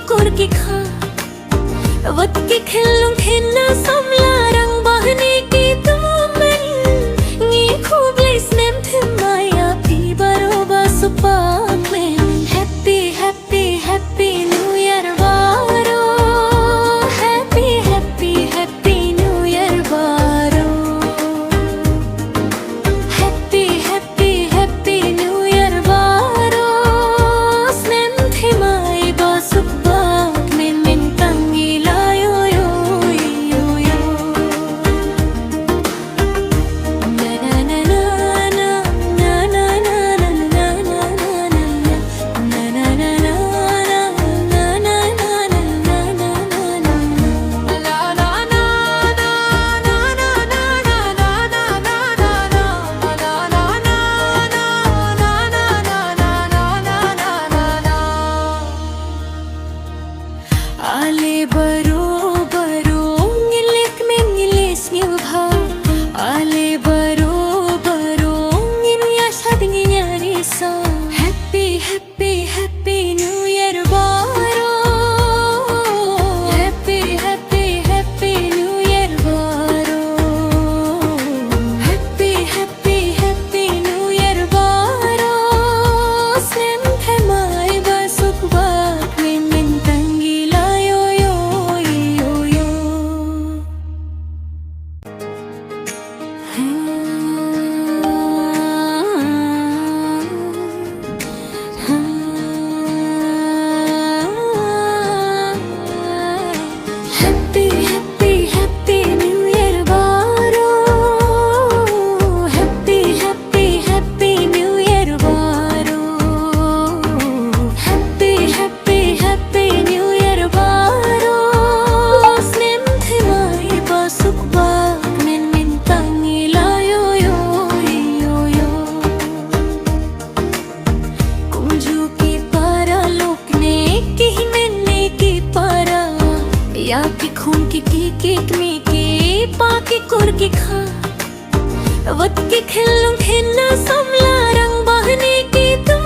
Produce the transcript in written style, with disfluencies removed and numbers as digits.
कुर्की खा वत की खिल्लुं खिन्ना समला रंग बहने की तुमन ये खूब लेस्नेम थिमाया पी बरोबा सुपाकमें happy happy happy new year वारो happy happy happy new year वारो happy happy happy new year वारो स्नेम थिमाई बासुपाक में मिंतंगी लायो यो यो यो ना ना ना ना ना ना ना ना ना ना ना Ale baro baro ngilek men ngiles ngilha Ale baro baro ngilu yasha dingi nyari sa Happy happy happy new year baro Happy happy happy new year baro Happy happy happy new year baro Snem themai basuk bak min tangi layo yo yo yo Happy happy happy new year baro Happy happy happy new year baro Happy happy happy new year baro Snem themai basuk bak min tangi layo yo yo yo Kunju की पारा लोकने की मैंने की पारा या कि खून की केक में के पाकी कुर्की खा वत की खिल्लुं खिन्ना समला रंग बहने की तुम